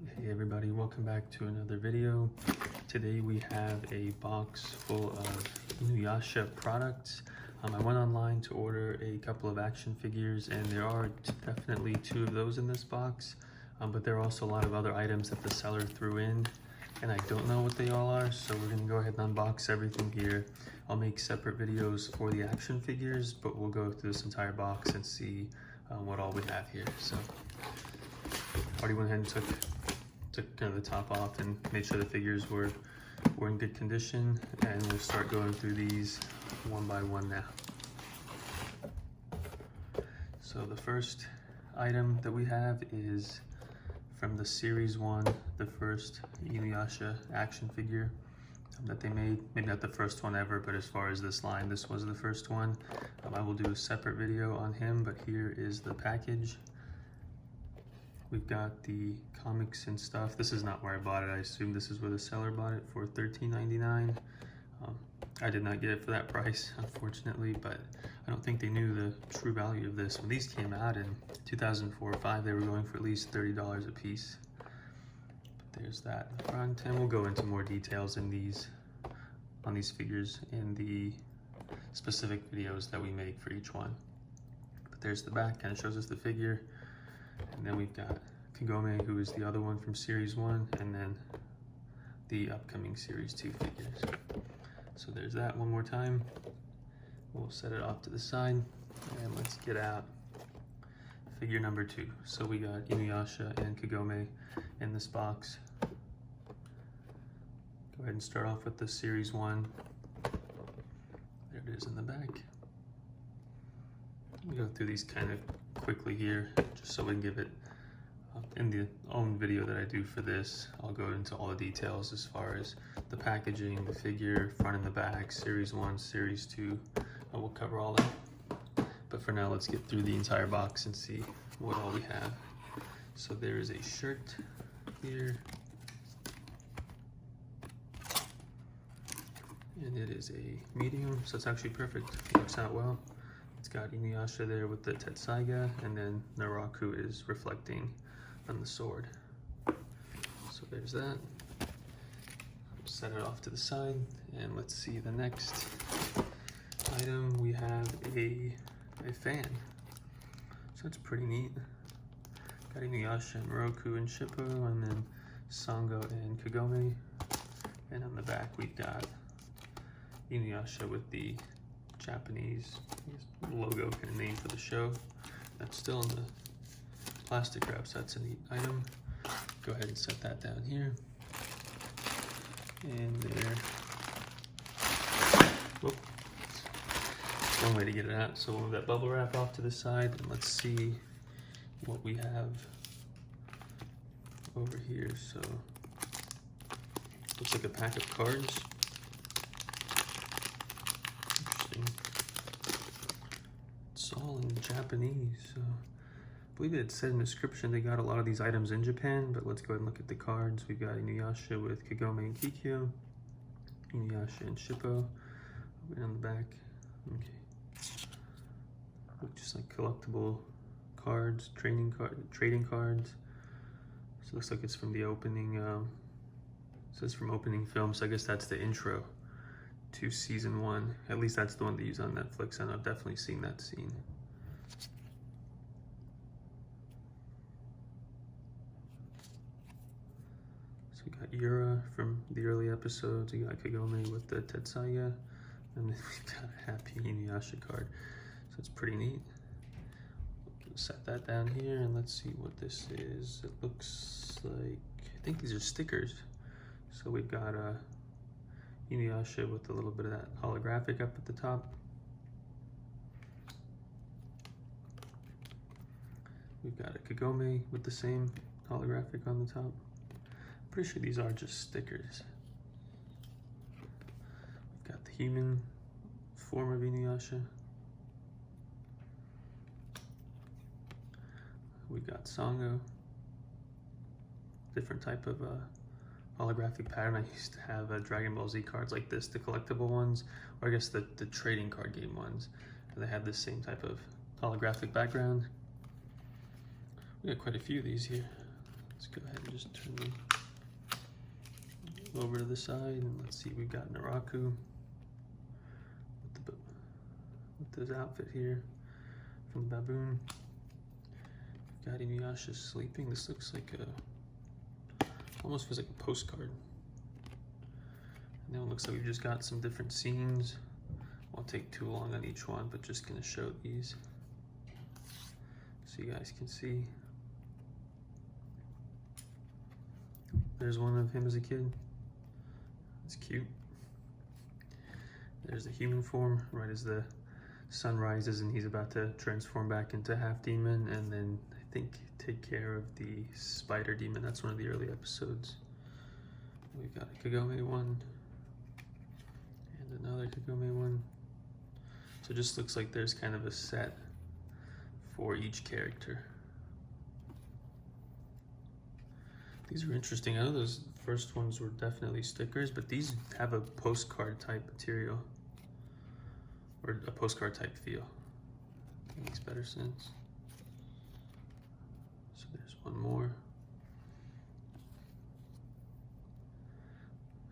Hey everybody, welcome back to another video. Today we have a box full of Inuyasha products. I went online to order a couple of action figures and there are definitely two of those in this box, but there are also a lot of other items that the seller threw in and I don't know what they all are, so we're going to go ahead and unbox everything here. I'll make separate videos for the action figures, but we'll go through this entire box and see what all we have here. So already went ahead and took kind of the top off and made sure the figures were in good condition, and we'll start going through these one by one now. So the first item that we have is from the series 1, the first Inuyasha action figure that they made. Maybe not the first one ever, but as far as this line, this was the first one. I will do a separate video on him, but here is the package. We've got the comics and stuff. This is not where I bought it. I assume this is where the seller bought it for $13.99. I did not get it for that price, unfortunately, but I don't think they knew the true value of this. When these came out in 2004 or 5, they were going for at least $30 a piece. But there's that in the front, and we'll go into more details in on these figures in the specific videos that we make for each one. But there's the back, kind of shows us the figure. And then we've got Kagome, who is the other one from Series 1, and then the upcoming Series 2 figures. So there's that one more time. We'll set it off to the side, and let's get out figure number 2. So we got Inuyasha and Kagome in this box. Go ahead and start off with the Series 1. There it is in the back. We go through these kind of quickly here, just so we can give it in the own video that I do for this. I'll go into all the details as far as the packaging, the figure, front and the back, Series 1, Series 2. We'll cover all that. But for now, let's get through the entire box and see what all we have. So there is a shirt here. And it is a medium, so it's actually perfect. It works out well. It's got Inuyasha there with the Tetsaiga, and then Naraku is reflecting on the sword. So there's that. Set it off to the side, and let's see the next item. We have a fan. So that's pretty neat. Got Inuyasha and Naraku and Shippo, and then Sango and Kagome. And on the back we've got Inuyasha with the Japanese logo kind of name for the show. That's still in the plastic wrap, so that's a neat item. Go ahead and set that down here. And there. Whoop. One way to get it out. So we'll move that bubble wrap off to the side, and let's see what we have over here. So looks like a pack of cards. It's all in Japanese, so I believe it said in the description they got a lot of these items in Japan, but let's go ahead and look at the cards. We've got Inuyasha with Kagome and Kikyo, Inuyasha and Shippo, on the back. Okay, look just like collectible cards, trading cards. So it looks like it's from the opening, it says from opening film, so I guess that's the intro to season 1. At least that's the one they use on Netflix, and I've definitely seen that scene. So we got Yura from the early episodes. We got Kagome with the Tetsaiga, and then we've got a happy Inuyasha card. So it's pretty neat. We'll set that down here, and let's see what this is. It looks like, I think these are stickers. So we've got a Inuyasha with a little bit of that holographic up at the top. We've got a Kagome with the same holographic on the top. Pretty sure these are just stickers. We've got the human form of Inuyasha. We've got Sango. Different type of holographic pattern. I used to have Dragon Ball Z cards like this, the collectible ones, or I guess the trading card game ones. And they had this same type of holographic background. We got quite a few of these here. Let's go ahead and just turn them over to the side, and let's see, we've got Naraku with his outfit here from the baboon. We've got Inuyasha sleeping. This looks like almost feels like a postcard. And now it looks like we've just got some different scenes. Won't take too long on each one, but just gonna show these so you guys can see. There's one of him as a kid. It's cute. There's the human form right as the sun rises and he's about to transform back into half demon, and then I think take care of the spider demon. That's one of the early episodes. We've got a Kagome one and another Kagome one. So it just looks like there's kind of a set for each character. These are interesting. I know those first ones were definitely stickers, but these have a postcard type material or a postcard type feel. That makes better sense. So there's one more.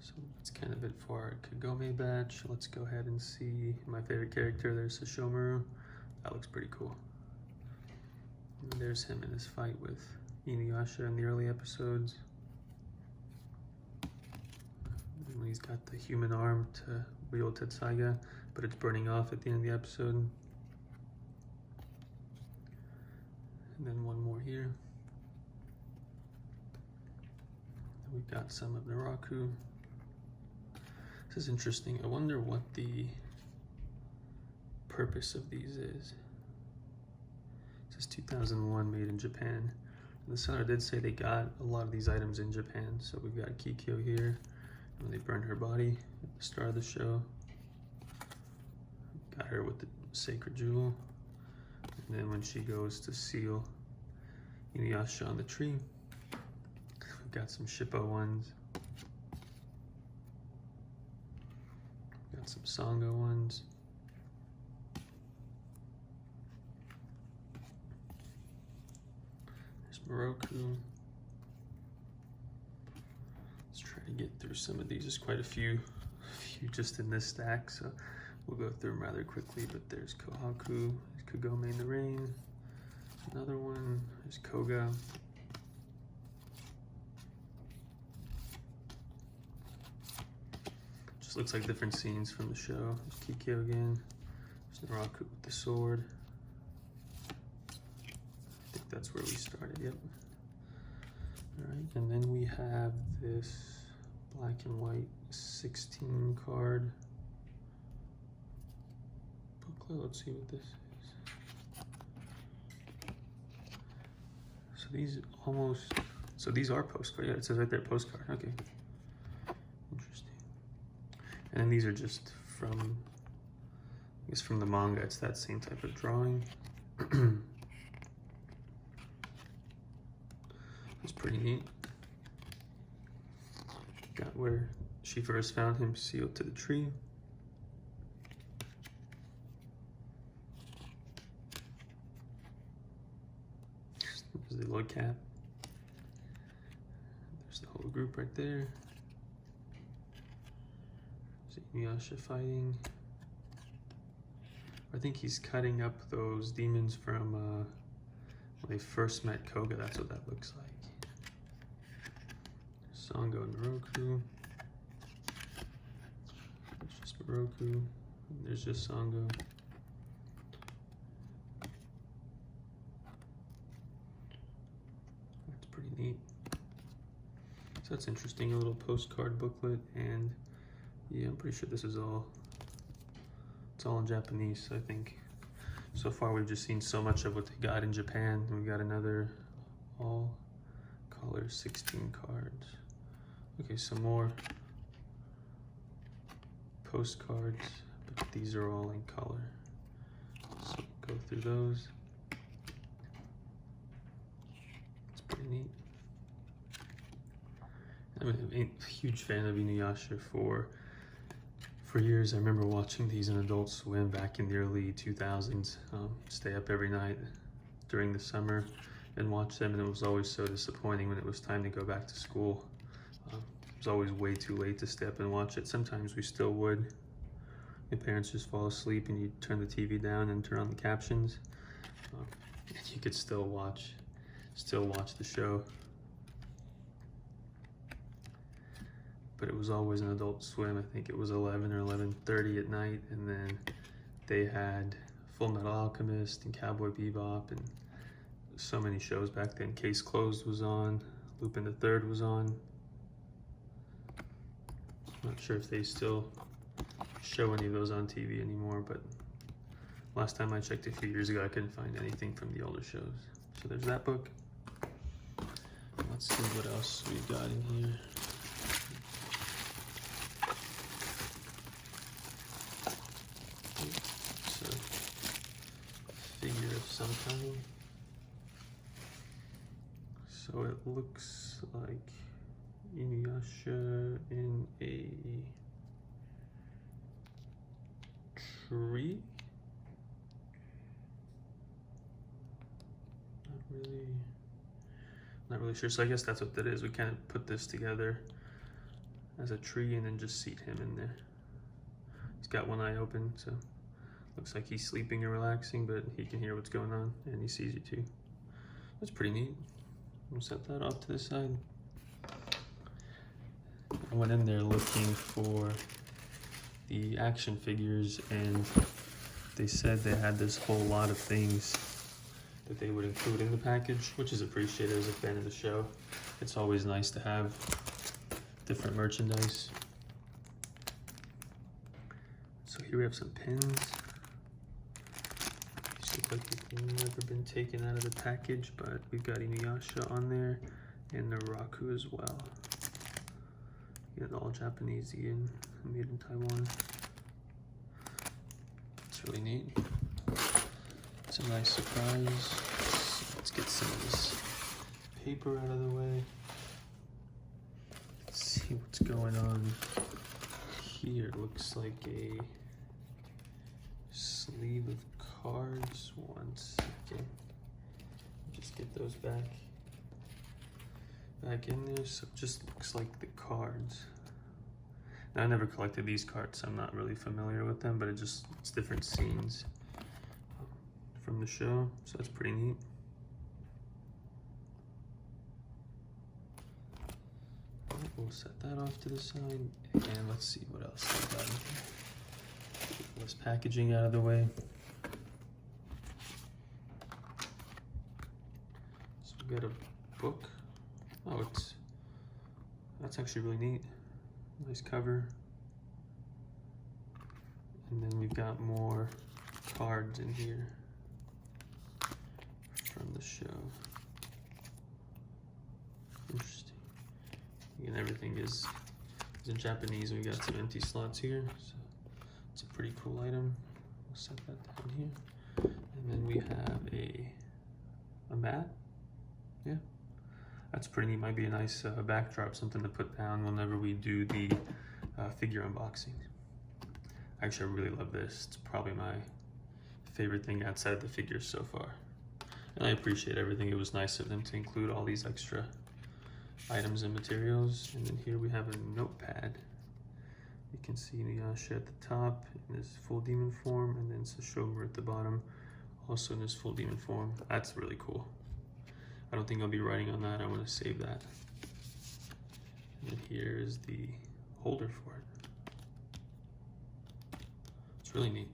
So that's kind of it for our Kagome batch. Let's go ahead and see my favorite character. There's Sashomaru. That looks pretty cool. And there's him in his fight with Inuyasha in the early episodes. And he's got the human arm to wield Tetsaiga, but it's burning off at the end of the episode. And then one more here. And we've got some of Naraku. This is interesting. I wonder what the purpose of these is. It says 2001, made in Japan. The seller did say they got a lot of these items in Japan. So we've got Kikyo here, when they burned her body at the start of the show. Got her with the sacred jewel. And then when she goes to seal Inuyasha on the tree, we've got some Shippo ones. Got some Sango ones. Naraku. Let's try to get through some of these. There's quite a few just in this stack, so we'll go through them rather quickly. But there's Kohaku, there's Kagome in the Rain, another one, there's Koga. Just looks like different scenes from the show. There's Kikyo again, there's Naraku with the sword. I think that's where we started, yep. All right, and then we have this black and white 16 card booklet. Let's see what this is. So these are postcard. Yeah, it says right there, postcard. Okay, interesting. And these are just from, I guess from the manga. It's that same type of drawing. It's pretty neat. Got where she first found him sealed to the tree. There's the log cap. There's the whole group right there. There's Inuyasha fighting. I think he's cutting up those demons from when they first met Koga. That's what that looks like. Sango and Naraku. There's just Naraku. There's just Sango. That's pretty neat. So that's interesting. A little postcard booklet, and yeah, I'm pretty sure this is all. It's all in Japanese. I think so far we've just seen so much of what they got in Japan. We've got another all color 16 cards. Okay, some more postcards, but these are all in color. So go through those. It's pretty neat. I'm a huge fan of Inuyasha for years. I remember watching these in Adult Swim back in the early 2000s. Stay up every night during the summer and watch them, and it was always so disappointing when it was time to go back to school. It was always way too late to stay up and watch it. Sometimes we still would. My parents just fall asleep and you turn the TV down and turn on the captions. And you could still watch the show. But it was always an Adult Swim. I think it was 11 or 11:30 at night, and then they had Full Metal Alchemist and Cowboy Bebop and so many shows back then. Case Closed was on, Lupin the Third was on. Not sure if they still show any of those on TV anymore, but last time I checked a few years ago, I couldn't find anything from the older shows. So there's that book. Let's see what else we got in here. It's a figure of some kind. So it looks like Inuyasha in a tree. Not really sure. So I guess that's what that is. We kind of put this together as a tree and then just seat him in there. He's got one eye open, so looks like he's sleeping and relaxing, but he can hear what's going on and he sees you too. That's pretty neat. We'll set that off to the side. I went in there looking for the action figures, and they said they had this whole lot of things that they would include in the package, which is appreciated as a fan of the show. It's always nice to have different merchandise. So here we have some pins. These look like they've never been taken out of the package, but we've got Inuyasha on there and Naraku as well. Again, all Japanese and made in Taiwan. It's really neat. It's a nice surprise. So let's get some of this paper out of the way. Let's see what's going on here. It looks like a sleeve of cards. 1 second. Just get those back in there. So it just looks like the cards. Now, I never collected these cards, so I'm not really familiar with them, but it's different scenes from the show, so that's pretty neat. We'll set that off to the side, and let's see what else we got in here. Get this packaging out of the way. So we got a book. Oh, that's actually really neat. Nice cover. And then we've got more cards in here from the show. Interesting. Again, everything is in Japanese, and we got some empty slots here. So it's a pretty cool item. We'll set that down here. And then we have a mat. Yeah. That's pretty neat. Might be a nice backdrop, something to put down whenever we do the figure unboxing. Actually, I really love this. It's probably my favorite thing outside of the figures so far. And I appreciate everything. It was nice of them to include all these extra items and materials. And then here we have a notepad. You can see Inuyasha at the top in his full demon form, and then Sashomaru at the bottom, also in his full demon form. That's really cool. I don't think I'll be writing on that. I want to save that. And then here is the holder for it. It's really neat.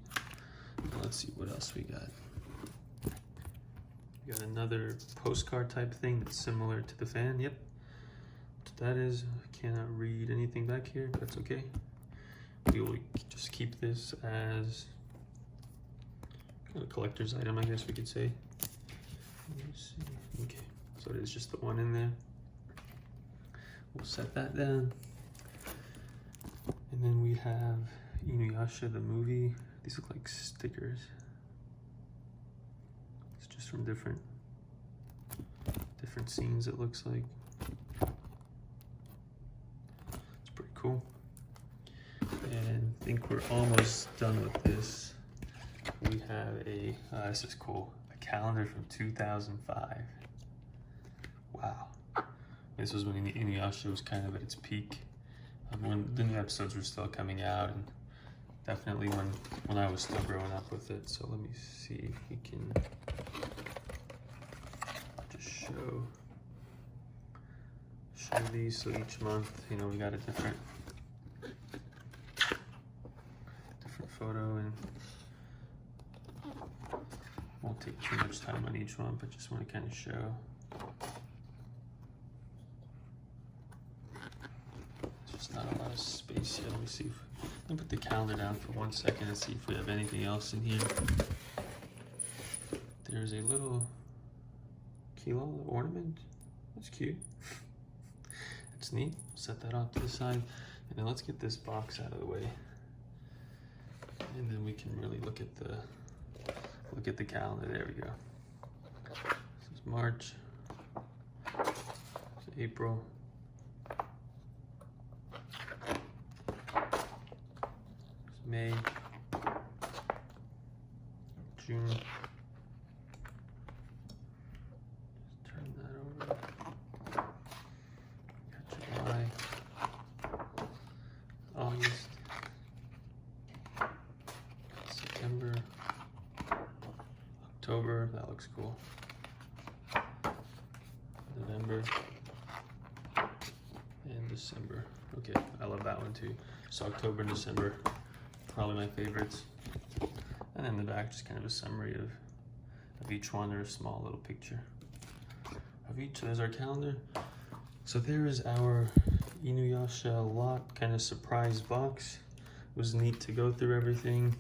Now let's see what else we got. We got another postcard type thing that's similar to the fan. Yep. What that is, I cannot read anything back here, but that's okay. We will just keep this as kind of a collector's item, I guess we could say. Let me see. Okay, so it is just the one in there. We'll set that down. And then we have Inuyasha the Movie. These look like stickers. It's just from different scenes, it looks like. It's pretty cool. And I think we're almost done with this. We have this is cool, a calendar from 2005. Wow. This was when Inuyasha was kind of at its peak. When the new episodes were still coming out, and definitely when I was still growing up with it. So let me see if we can just show these. So each month, you know, we got a different photo, and won't take too much time on each one, but just want to kind of show. There's just not a lot of space here. Let me see if let me put the calendar down for 1 second and see if we have anything else in here. There's a little kilo ornament. That's cute. It's neat. Set that off to the side, and then let's get this box out of the way, and then we can really look at the calendar. There we go. This is March. This is April. This is May. June. Just turn that over. Got July. August. September. October, that looks cool. November and December. Okay, I love that one too. So October and December, probably my favorites. And then the back, just kind of a summary of each one, or a small little picture of each. So there's our calendar. So there is our Inuyasha lot kind of surprise box. It was neat to go through everything.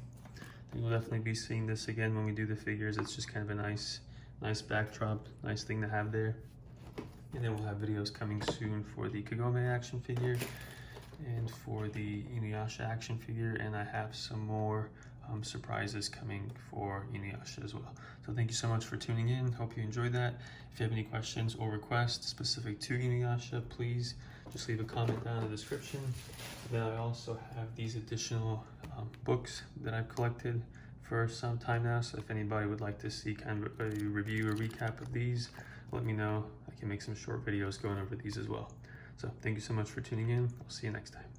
We'll definitely be seeing this again when we do the figures. It's just kind of a nice backdrop, nice thing to have there. And then we'll have videos coming soon for the Kagome action figure and for the Inuyasha action figure. And I have some more surprises coming for Inuyasha as well. So thank you so much for tuning in. Hope you enjoyed that. If you have any questions or requests specific to Inuyasha, please just leave a comment down in the description. Then I also have these additional books that I've collected for some time now. So if anybody would like to see kind of a review or recap of these, let me know. I can make some short videos going over these as well. So thank you so much for tuning in. I'll see you next time.